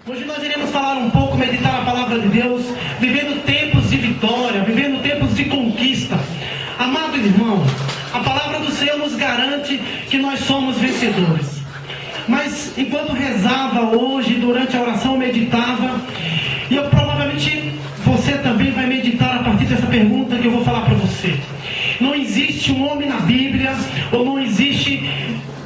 Hoje nós iremos falar um pouco, meditar a palavra de Deus, vivendo tempos de vitória, vivendo tempos de conquista. Amado irmão, a palavra do Senhor nos garante que nós somos vencedores. Mas enquanto rezava hoje, durante a oração eu meditava, e eu provavelmente você também vai meditar a partir dessa pergunta que eu vou falar para você. Não existe um homem na Bíblia, ou não existe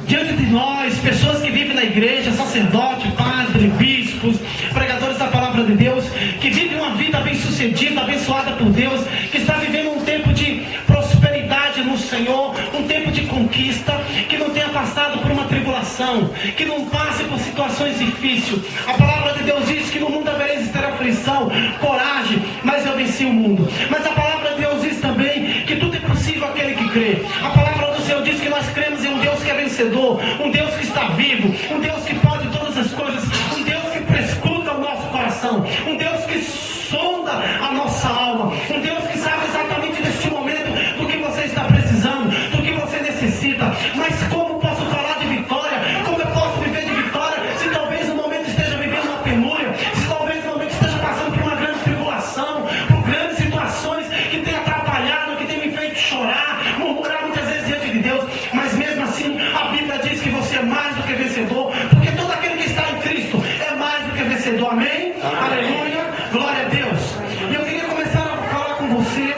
diante de nós, pessoas que vivem na igreja, sacerdote, padre, bispos, pregadores da palavra de Deus, que vivem uma vida bem-sucedida, abençoada por Deus, que está vivendo um tempo de prosperidade no Senhor, um tempo de conquista, que não tenha passado por uma tribulação, que não passe por situações difíceis. A palavra de Deus diz que no mundo havereis ter aflição, coragem, mas eu venci o mundo. Mas a palavra de Deus diz também que tudo é possível àquele que crê. A palavra do Senhor diz que nós cremos em um Deus que é vencedor, um Deus que está vivo, um Deus que pode todas as coisas, um Deus que prescruta o nosso coração, um Deus que sonda a nossa alma, um Deus que sabe exatamente neste momento do que você está precisando, do que você necessita. Mas como posso falar de vitória? Como eu posso viver de vitória se talvez no momento esteja vivendo uma penúria, se talvez no momento esteja passando por uma grande tribulação, por grandes situações que tem atrapalhado, que tem me feito chorar, murmurar muitas vezes diante de Deus. Mas mesmo assim a Bíblia diz que você é mais do que vencedor, porque todo aquele que está em Cristo é mais do que vencedor. Amém? Aleluia, glória a Deus. E eu queria começar a falar com você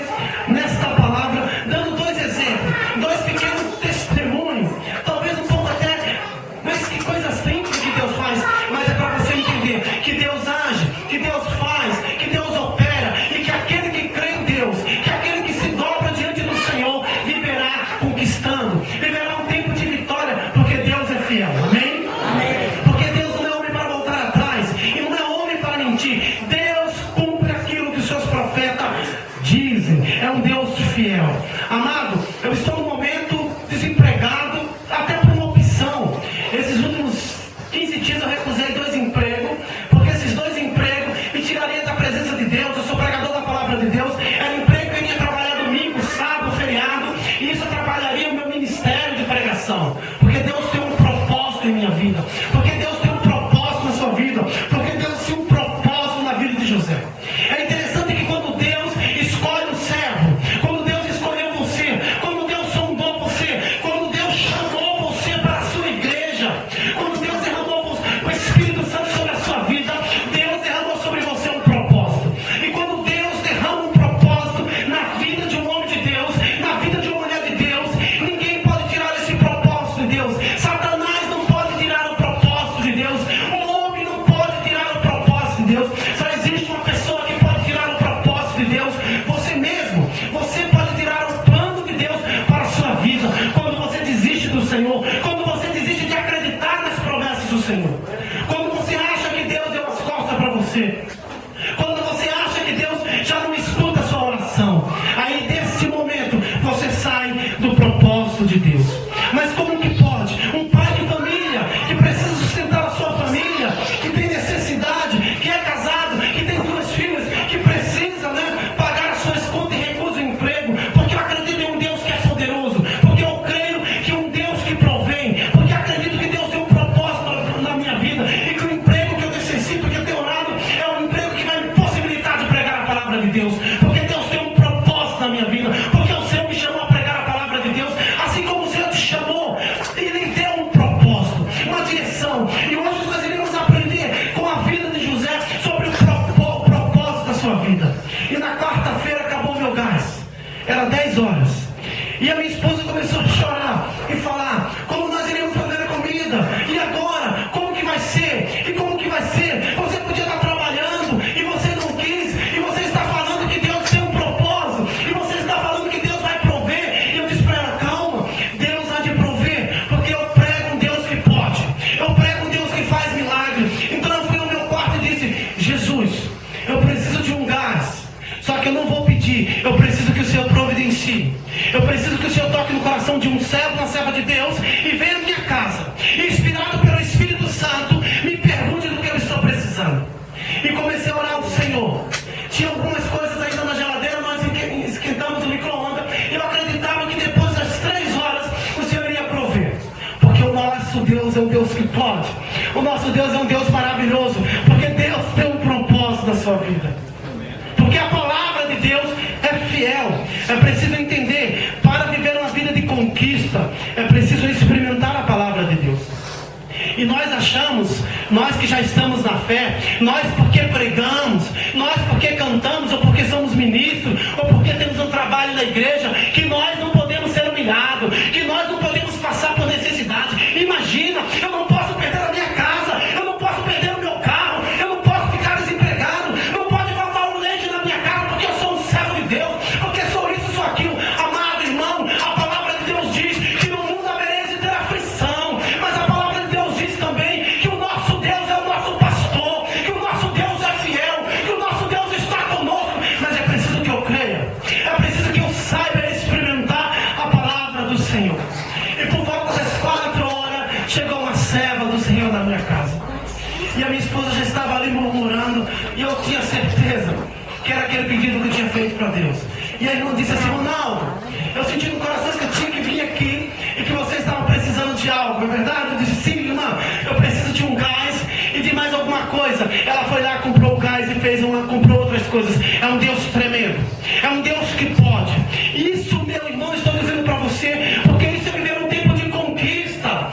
nesta palavra, dando dois exemplos, dois pequenos testemunhos, talvez um pouco até, mas que coisas simples que Deus faz, mas é para você entender que Deus age, que Deus faz, que Deus opera, e que aquele que crê em Deus, que aquele que se dobra diante do Senhor, viverá conquistando, viverá um tempo de vitória, porque Deus é fiel. Amém? Amém. Porque Deus não é homem para voltar atrás, e não é homem para mentir. Deus cumpre aquilo que os seus profetas dizem. É um Deus fiel. Amado, eu estou no momento desempregado, até por uma opção. Esses últimos 15 dias eu recusei 2 empregos, porque esses 2 empregos me tirariam da presença de Deus. Eu sou pregador da palavra de Deus. Era um emprego que eu ia trabalhar domingo, sábado, feriado, e isso atrapalharia o meu ministério de pregação. Porque Deus tem um propósito em minha vida, porque Deus tem um propósito na sua vida, porque Deus tem um propósito na vida de José. É interessante que quando Deus escolhe o servo, quando Deus escolheu você, quando Deus sondou você, quando Deus chamou você para a sua igreja, quando Deus derramou o Espírito Santo sobre a sua vida, Deus derramou sobre você um propósito. E quando Deus derrama um propósito na vida de um homem de Deus, na vida de uma mulher de Deus, ninguém pode tirar esse propósito de Deus. Satanás não pode tirar o propósito de Deus. O homem não pode tirar o propósito de Deus. Só existe uma pessoa que pode tirar o propósito de Deus. Você mesmo. Você pode tirar o plano de Deus para a sua vida. Quando você desiste do Senhor, quando você desiste de acreditar nas promessas do Senhor, quando você acha que Deus deu as costas para você, quando você acha que Deus já não escuta a sua oração, aí desse momento você sai do propósito de Deus. Mas como que pode? Um pai de família que precisa sustentar a sua família, que tem necessidade, que é casado, que tem 2 filhas, que precisa, pagar as suas contas e recusa o emprego, porque eu acredito em um Deus que é poderoso, porque eu creio que um Deus que provém, porque acredito que Deus tem um propósito na minha vida, e que o emprego que eu necessito, que eu tenho orado, é um emprego sua vida. Porque a palavra de Deus é fiel. É preciso entender, para viver uma vida de conquista, é preciso experimentar a palavra de Deus. E nós achamos, nós que já estamos na fé, nós porque pregamos, nós porque cantamos, ou porque somos ministros, ou porque temos um trabalho na igreja, que nós não podemos ser humilhados, que nós não podemos passar por necessidade. Imagina, eu não posso perder a minha casa, eu não posso perder o meu carro, eu não posso ficar desempregado, não pode faltar um leite na minha casa, porque eu sou um servo de Deus, porque sou isso, sou aquilo. Amado irmão, a palavra de Deus diz que no mundo havereis de ter aflição, mas a palavra de Deus diz também que o nosso Deus é o nosso pastor, que o nosso Deus é fiel, que o nosso Deus está conosco. Mas é preciso que eu creia, é preciso que eu saiba experimentar a palavra do Senhor. E por volta das 4 horas chegou uma serva do Senhor na minha casa, e a minha esposa já estava ali murmurando, e eu tinha certeza que era aquele pedido que eu tinha feito para Deus. E a irmã disse assim: Ronaldo, eu senti no coração que eu tinha que vir aqui e que você estava precisando de algo, é verdade? Eu disse: sim, irmã, eu preciso de um gás e de mais alguma coisa. Ela foi lá, comprou o gás e comprou outras coisas. É um Deus tremendo, é um Deus que pode. Isso, meu irmão, estou dizendo para você, porque isso é viver um tempo de conquista.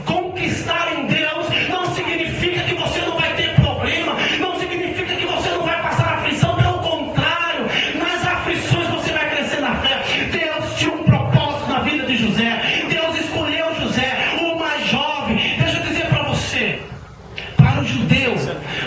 Conquistar em Deus não significa que você não vai ter problema, não significa que você não vai passar aflição, pelo contrário, nas aflições você vai crescer na fé. Deus tinha um propósito na vida de José, Deus escolheu José, o mais jovem. Deixa eu dizer para você, para o judeu,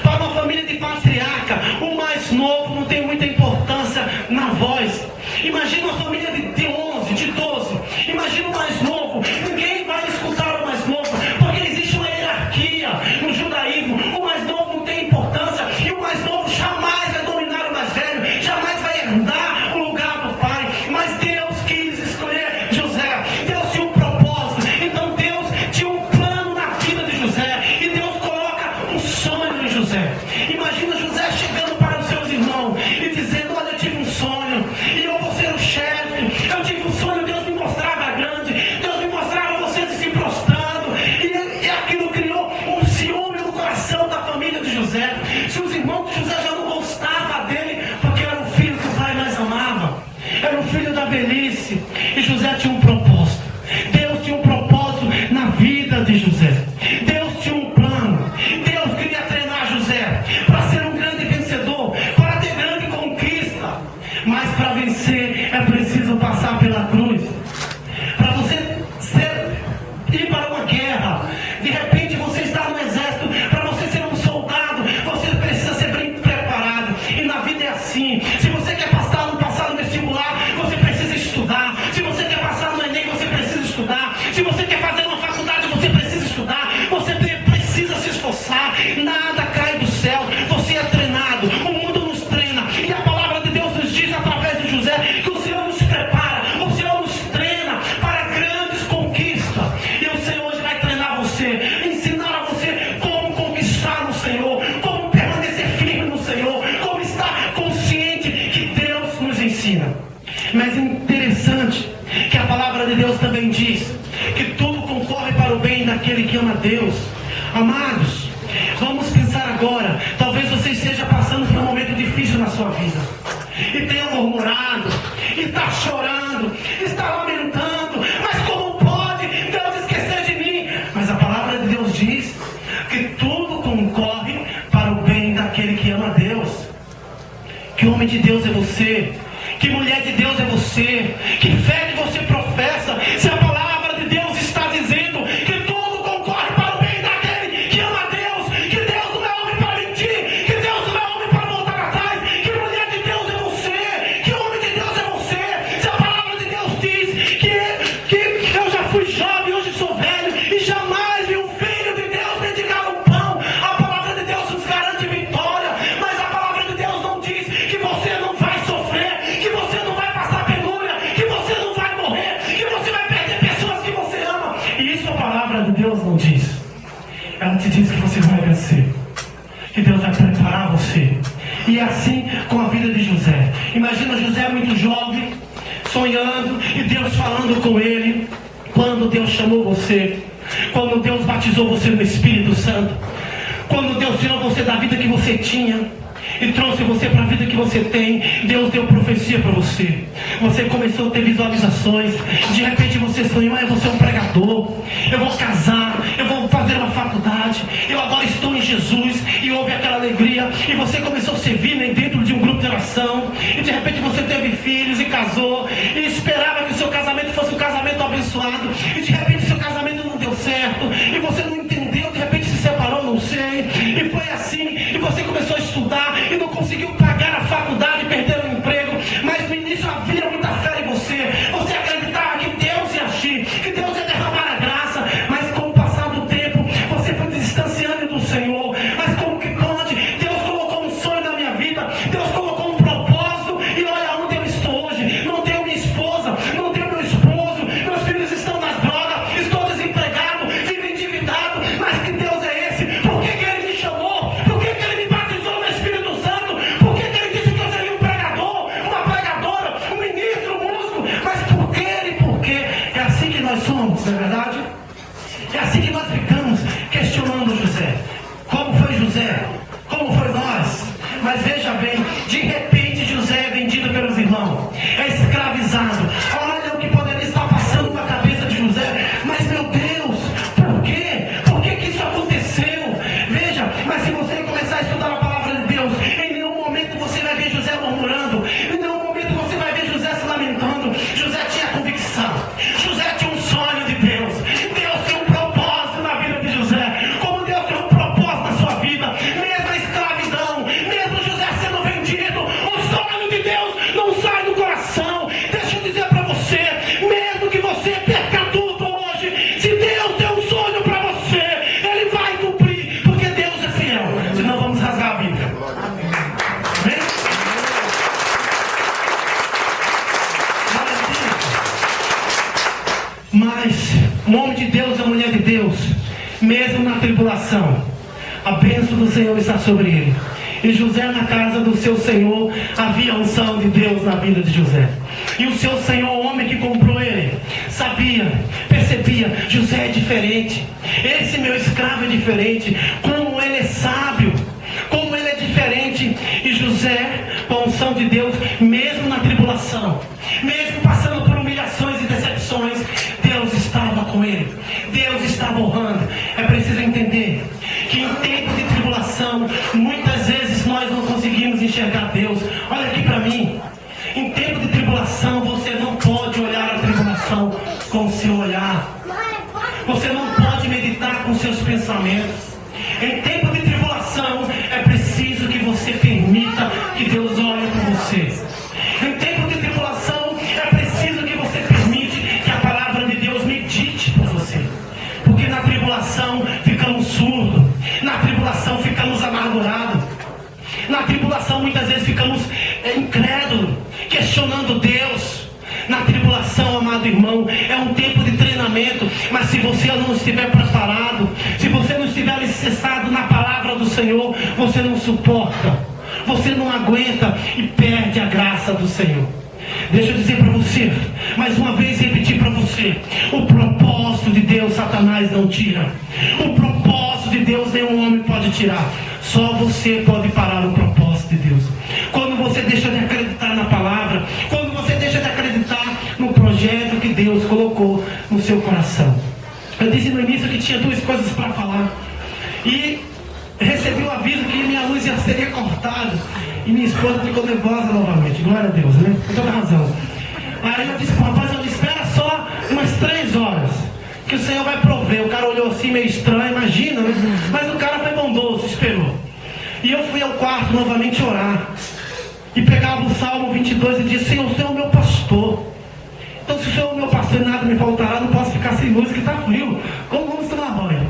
para uma família de patriarca, o mais novo não tem muita importância na voz. Imagina uma família de 11, de 12, imagina o mais novo, ninguém vai escutar o mais novo, porque existe uma hierarquia no judaísmo. O mais novo não tem importância, e o mais novo jamais vai dominar o mais velho, jamais vai herdar o lugar do pai. Mas Deus quis escolher José, Deus tinha um propósito, então Deus tinha um plano na vida de José, e Deus coloca um sonho em José. Imagina José chegando para os seus irmãos e dizendo: olha, eu tive um sonho, e eu vou ser o chefe, eu tive um sonho, Deus me mostrava grande, Deus me mostrava vocês se prostrando, e aquilo criou um ciúme no coração da família de José. Se os irmãos de José já não gostavam dele, porque era o filho que o pai mais amava, era o filho da velhice, e José tinha um propósito. Deus tinha um propósito na vida de José, Deus tinha um plano. Deus queria treinar José para ser um grande vencedor, para ter grande conquista. Mas para vencer é preciso passar pela cruz. Para você ir para uma guerra, de repente você está no exército, para você ser um soldado, você precisa ser bem preparado. E na vida é assim. Se você quer passar no vestibular, você precisa estudar. Se você quer passar no Enem, você precisa estudar. Se você quer fazer uma faculdade, você precisa estudar. Você precisa se esforçar. Nada cai do céu, você é treinado. O mundo nos treina, e a palavra de Deus nos diz através de José que o Senhor nos prepara, o Senhor nos treina para grandes conquistas. E o Senhor hoje vai treinar você, ensinar a você como conquistar no Senhor, como permanecer firme no Senhor, como estar consciente que Deus nos ensina. Mas é interessante que a palavra de Deus também diz que tudo concorre para o bem daquele que ama Deus. Amados, vamos pensar agora. Talvez você esteja passando por um momento difícil na sua vida, e tenha murmurado, e está chorando, está lamentando. Mas como pode Deus esquecer de mim? Mas a palavra de Deus diz que tudo concorre para o bem daquele que ama Deus. Que homem de Deus é você? Que mulher de Deus é você? Que fé que você professa? Se a palavra de Deus está dizendo que tudo concorre para o bem daquele que ama Deus, que Deus não é homem para mentir, que Deus não é homem para voltar atrás, que mulher de Deus é você, que homem de Deus é você. Se a palavra de Deus diz que eu já fui jovem, hoje sou velho, e jamais vi um filho de Deus mendigar um pão, a palavra de Deus nos garante vitória. Mas a palavra de Deus não diz que você não vai sofrer, que você não vai passar penúria, que você não vai morrer, que você vai perder pessoas que você ama. E isso a palavra de Deus não diz. Ela te diz que você vai vencer, que Deus vai preparar você. E é assim com a vida de José. Imagina José muito jovem, sonhando, e Deus falando com ele. Quando Deus chamou você, quando Deus batizou você no Espírito Santo, quando Deus tirou você da vida que você tinha, e trouxe você para a vida que você tem. Deus deu profecia para você. Você começou a ter visualizações. De repente você sonhou: eu vou ser um pregador, eu vou casar, eu vou fazer uma faculdade, eu agora estou em Jesus. E houve aquela alegria, e você começou a servir, né, dentro de um grupo de oração. E de repente você teve filhos e casou, e esperava que o seu casamento fosse um casamento abençoado. E de repente o seu casamento não deu certo, e você não entendeu, de repente se separou, não sei. E foi assim, e você começou a estudar e não conseguiu pagar a faculdade, perdeu o emprego. Mas no início havia muita fé em você. Você acreditava que Deus ia agir, que Deus ia derramar a graça. Mas com o passar do tempo, você foi distanciando do Senhor. Mas como que pode? Deus colocou um sonho na minha vida, Deus colocou um propósito, e olha onde eu estou hoje. Não tenho minha esposa, não tenho meu esposo, meus filhos estão nas drogas, estou desempregado, vivo endividado. Mas que Deus é esse? Por que Ele me chamou? Por que Ele me batizou no Espírito Santo? Por que Ele disse que eu seria um pregador, uma pregadora, um ministro, um músico? Mas por que Ele? Porque é assim que nós somos, não é verdade? É assim que nós ficamos questionando José. Como foi José? Como foi nós? Mas veja bem, de repente José é vendido pelos irmãos, é escravizado. Olha o que poderia estar passando na cabeça de José. Mas meu Deus, por quê? Por que que isso aconteceu? Veja, mas se você começar a estudar a palavra de Deus, em nenhum momento você vai ver José murmurando, em nenhum momento você vai ver José se lamentando. José tinha convicção, José tinha um sonho de Deus. Deus tem um propósito na vida de José, como Deus tem um propósito na sua vida. Mesmo a escravidão, mesmo José sendo vendido, o sonho de Deus não sai do coração. Deixa eu dizer para você, mesmo que você perca tudo hoje, se Deus tem um sonho para você, Ele vai cumprir, porque Deus é fiel. Senão vamos rasgar a Bíblia. Amém? Mas o homem de Deus, a mulher de Deus, mesmo na tribulação, a bênção do Senhor está sobre ele. E José, na casa do seu Senhor, havia a unção de Deus na vida de José. E o seu Senhor, o homem que comprou ele, sabia, percebia: José é diferente, esse meu escravo é diferente, como ele é sábio, como ele é diferente. E José, com a unção de Deus, mesmo na tribulação, mesmo passando por humilhações e decepções, Deus estava com ele, Deus estava honrando. É preciso entender que em tempo de tribulação, muitas vezes nós não conseguimos enxergar Deus. Olha aqui para mim, em tempo de tribulação, você não pode olhar a tribulação com o seu olhar, você não pode meditar com seus pensamentos. Em tempo de tribulação, é preciso que você permita que Deus olhe por você. Em tempo de tribulação, é preciso que você permite que a palavra de Deus medite por você. Porque na tribulação ficamos surdos, na tribulação ficamos amargurados, na tribulação muitas vezes ficamos incrédulos, questionando Deus. Na tribulação, amado irmão, é um tempo de treinamento. Mas se você não estiver preparado, se você não estiver alicerçado na palavra do Senhor, você não suporta, você não aguenta e perde a graça do Senhor. Deixa eu dizer para você, mais uma vez repetir para você: o propósito de Deus Satanás não tira, o propósito de Deus nenhum homem pode tirar. Só você pode parar o propósito de Deus. Quando você deixa de acreditar na palavra, quando você deixa de acreditar no projeto que Deus colocou no seu coração. Eu disse no início que tinha duas coisas para falar, e recebi o aviso que minha luz já seria cortada, e minha esposa ficou nervosa novamente. Glória a Deus, né? Com toda razão. Aí eu disse para o rapaz: eu espera só umas 3 horas, que o Senhor vai prover. O cara olhou assim meio estranho, imagina, né? Mas o cara foi bondoso, esperou. E eu fui ao quarto novamente orar, e pegava o Salmo 22 e dizia: Senhor, o Senhor é o meu pastor. Então se o Senhor é o meu pastor e nada me faltará, não posso ficar sem luz, que está frio. Como vamos tomar banho?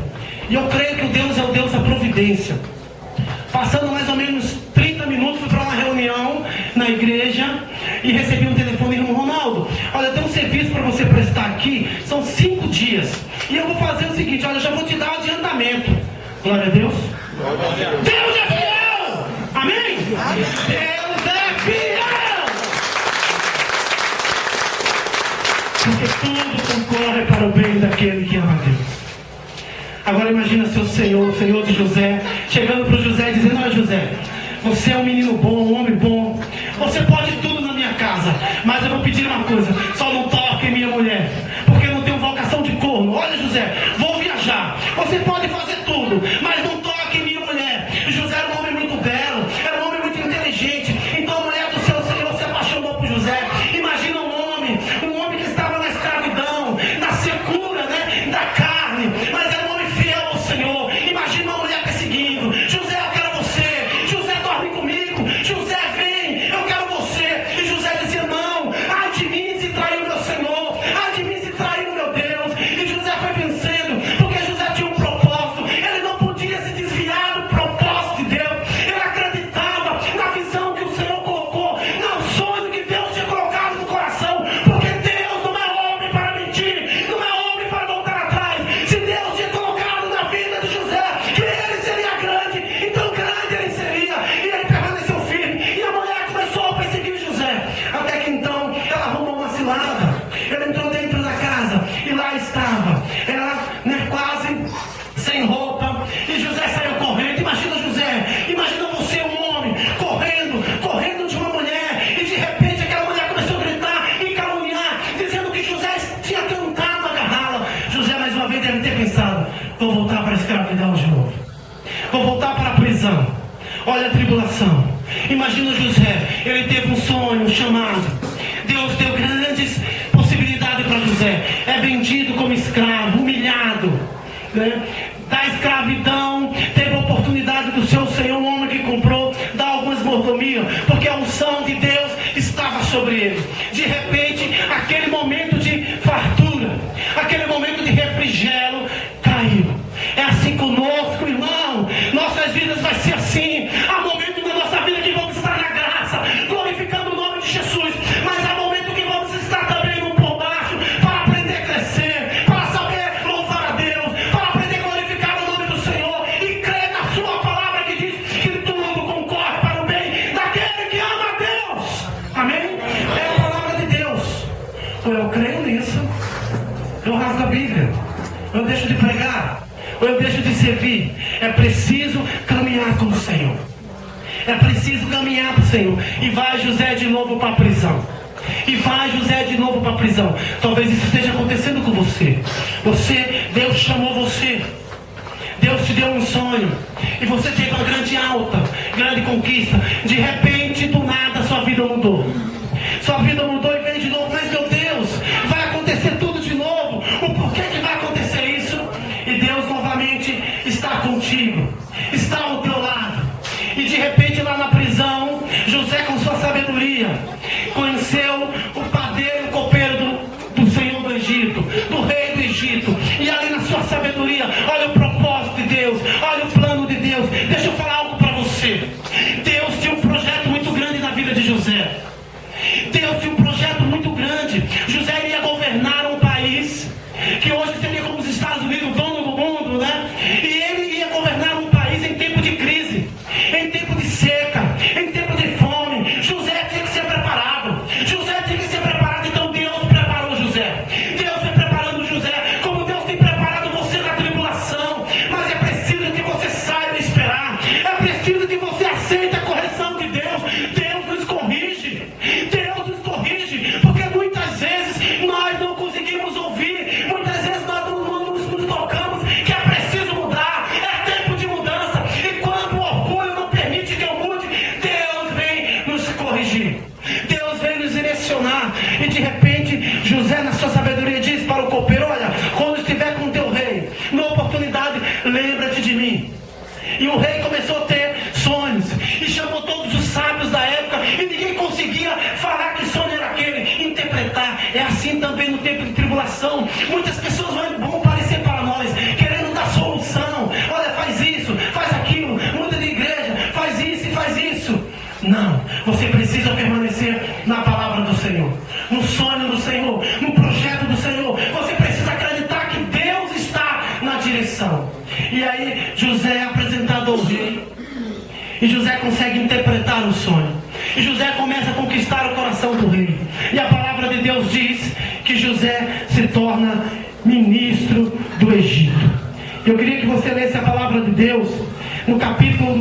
E eu creio que o Deus é o Deus da providência. Passando mais ou menos 30 minutos, fui para uma reunião na igreja e recebi um telefone: irmão Ronaldo, olha, tem um serviço para você prestar aqui, são 5 dias. E eu vou fazer o seguinte: olha, eu já vou te dar o adiantamento. Glória a Deus. Deus é fiel! Amém? Deus é fiel! Porque tudo concorre para o bem daquele que ama a Deus. Agora imagina seu Senhor, o Senhor de José, chegando para o José e dizendo: olha, José, você é um menino bom, um homem bom. Você pode tudo na minha casa, mas eu vou pedir uma coisa: só não toque em minha mulher, porque eu não tenho vocação de corno. Olha, José, vou viajar. Você pode fazer tudo, mas não toque em minha mulher. José era um homem muito belo, era um homem muito inteligente. Então a mulher do seu Senhor se apaixonou por José. Imagina um homem que estava na escravidão, na secura, né, da carne, mas era um homem fiel ao Senhor. Imagina uma mulher perseguindo: José, eu quero você. José, dorme comigo. José, vem, eu quero você. E José dizia: não, ai de mim se traiu meu Senhor, ai de mim se traiu meu Deus. E José foi vencendo, porque José tinha um propósito. Ele não podia se desviar do propósito de Deus. Ele acreditava na visão que o Senhor colocou, no sonho que Deus tinha colocado no coração, porque Deus não é homem para mentir, não é homem para voltar atrás. Se Deus tinha colocado na vida de José que ele seria grande, então grande ele seria. E ele permaneceu firme. E a mulher começou a perseguir José, até que então ela arrumou uma cilada. Ele entrou dentro da casa e lá estava ela, né, quase sem roupa, e José saiu correndo. Imagina José, imagina você, um homem, correndo de uma mulher, e de repente aquela mulher começou a gritar e caluniar, dizendo que José tinha tentado agarrá-la. José mais uma vez deve ter pensado: vou voltar para a escravidão de novo, vou voltar para a prisão. Olha a tribulação. Imagina José, ele teve um sonho, um chamado. Deus deu grandes possibilidades para José. É vendido como escravo, humilhado, né? Da escravidão, teve a oportunidade do seu Senhor, um homem que comprou, dar algumas mordomias, porque a unção de Deus estava sobre ele. De repente, aquele momento de fartura, aquele momento de refrigério caiu. É assim conosco, irmão. Nossas vidas vai ser assim. Há momentos da nossa vida que vamos estar na graça, glorificando o nome de Jesus, mas há momentos que vamos estar também no por baixo, para aprender a crescer, para saber louvar a Deus, para aprender a glorificar o nome do Senhor e crer na sua palavra que diz que tudo concorre para o bem daquele que ama a Deus. Amém? É a palavra de Deus. Ou eu creio nisso, eu rasgo a Bíblia, eu deixo de pregar, ou eu deixo de servir. É preciso caminhar com o Senhor. É preciso caminhar para o Senhor. E vai José de novo para a prisão. E vai José de novo para a prisão. Talvez isso esteja acontecendo com você. Deus chamou você. Deus te deu um sonho. E você teve uma grande alta, grande conquista. De repente, do nada, sua vida mudou. Sua vida mudou e veio de novo. Mas meu Deus, vai acontecer tudo de novo. O porquê que vai acontecer isso? E Deus novamente está contigo, está ao teu lado. E de repente lá na prisão, José, com sua sabedoria, conheceu o padeiro, o copeiro do Senhor do Egito, do rei do Egito. E ali na sua sabedoria, olha o propósito de Deus, olha o plano de Deus. Deixa eu falar algo para você. Deus tinha um projeto muito grande na vida de José. Deus tinha um projeto muito grande. José iria governar um país que hoje seria como os Estados Unidos, o dono do mundo, né? E ele ia governar um país em tempo de crise, em tempo de seca, em tempo de fome. José tinha que ser preparado. José tinha que ser preparado. Então Deus preparou José. Deus foi preparando José, como Deus tem preparado você na tribulação. Mas é preciso que você saiba esperar. É preciso que você aceite a correção de Deus. Deus nos corrige. Deus nos corrige, porque muitas vezes nós não conseguimos ouvir. Muitas vezes nós não nos tocamos que é preciso mudar. É tempo de mudança. E quando o orgulho não permite que eu mude, Deus vem nos corrigir. Deus vem nos direcionar. E de repente, José, na sua sabedoria, diz para o copeiro: olha, quando estiver com teu rei, numa oportunidade, lembra-te de mim. E o rei começou a ter sonhos, e chamou todos os sábios da época, e ninguém conseguia falar que sonho era aquele, interpretar. É assim também no tempo de tribulação. Muitas pessoas vão aparecer para nós, querendo dar solução. Olha, faz isso, faz aquilo, muda de igreja, faz isso e faz isso. Não, você precisa permanecer na palavra do Senhor, no sonho do Senhor, no projeto do Senhor. Você precisa acreditar que Deus está na direção. E aí José é apresentado ao rei, e José consegue interpretar o sonho, e José começa a conquistar o coração do rei. E a palavra de Deus diz que José se torna ministro do Egito. Eu queria que você lesse a palavra de Deus no capítulo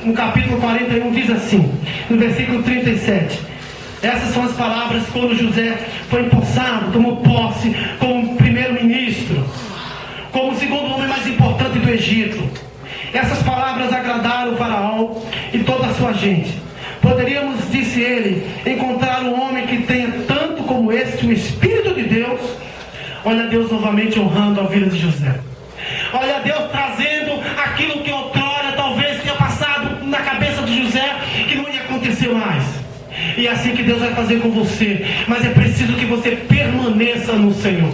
no capítulo 41, diz assim, no versículo 37. Essas são as palavras quando José foi empossado, tomou posse como primeiro-ministro, como o segundo homem mais importante do Egito. Essas palavras agradaram o faraó e toda a sua gente. Poderíamos, disse ele, encontrar um homem que tenha tanto como este o Espírito de Deus. Olha Deus novamente honrando a vida de José. Olha Deus trazendo aquilo que outrora talvez tenha passado na cabeça de José, que não ia acontecer mais. E é assim que Deus vai fazer com você. Mas é preciso que você permaneça no Senhor.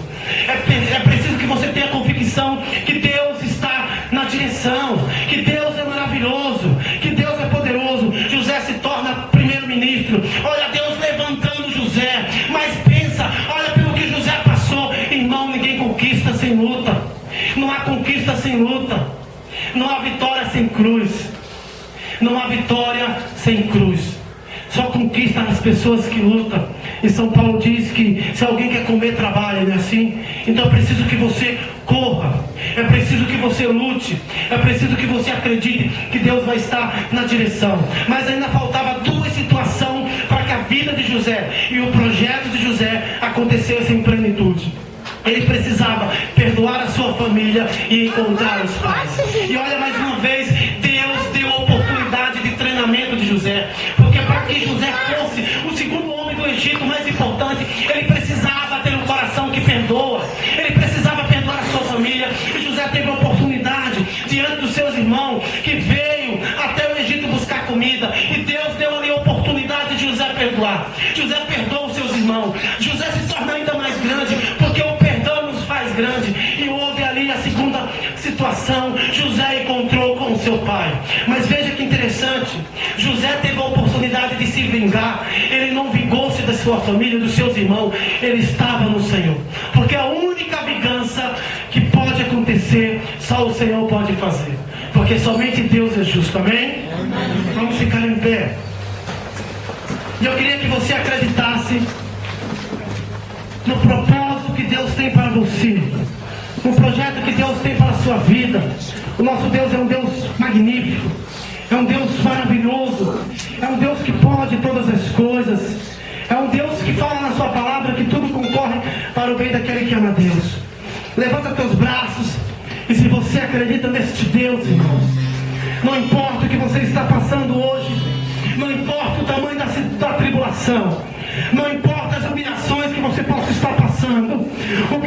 É preciso que você tenha convicção que Deus está na direção, que Deus é maravilhoso, que Deus é poderoso. José se torna primeiro-ministro. Olha Deus levantando José. Mas pensa, olha pelo que José passou. Irmão, ninguém conquista sem luta. Não há conquista sem luta. Não há vitória sem cruz. Não há vitória sem cruz. Só conquista as pessoas que lutam. E São Paulo diz que se alguém quer comer, trabalha, não é assim? Então é preciso que você corra. É preciso que você lute. É preciso que você acredite que Deus vai estar na direção. Mas ainda faltava duas situações para que a vida de José e o projeto de José acontecesse em plenitude. Ele precisava perdoar a sua família e encontrar os pais. E olha, mais uma vez, Deus deu a oportunidade de treinamento de José. Porque para que José fosse o segundo homem do Egito mais importante, ele precisava ter um coração que perdoa. Ele precisava perdoar a sua família. E José teve a oportunidade diante dos seus irmãos, que veio até o Egito buscar comida. E Deus deu ali a oportunidade de José perdoar. José perdoa os seus irmãos. José se torna ainda mais grande, porque o perdão nos faz grande. E houve ali a segunda situação. José encontrou com o seu pai. Mas veja que interessante. José teve a oportunidade de se vingar. Ele não vingou-se da sua família, dos seus irmãos. Ele estava no Senhor. Porque a única vingança que pode acontecer, só o Senhor pode fazer. Porque somente Deus é justo. Amém? Vamos ficar em pé. E eu queria que você acreditasse no propósito que Deus tem para você, no projeto que Deus tem para a sua vida. O nosso Deus é um Deus magnífico, é um Deus maravilhoso, é um Deus que pode todas as coisas, é um Deus que fala na sua palavra que tudo concorre para o bem daquele que ama Deus. Levanta teus braços e se você acredita neste Deus, irmão, não importa o que você está passando hoje, não importa o tamanho da tribulação, não importa as humilhações que você possa estar passando, o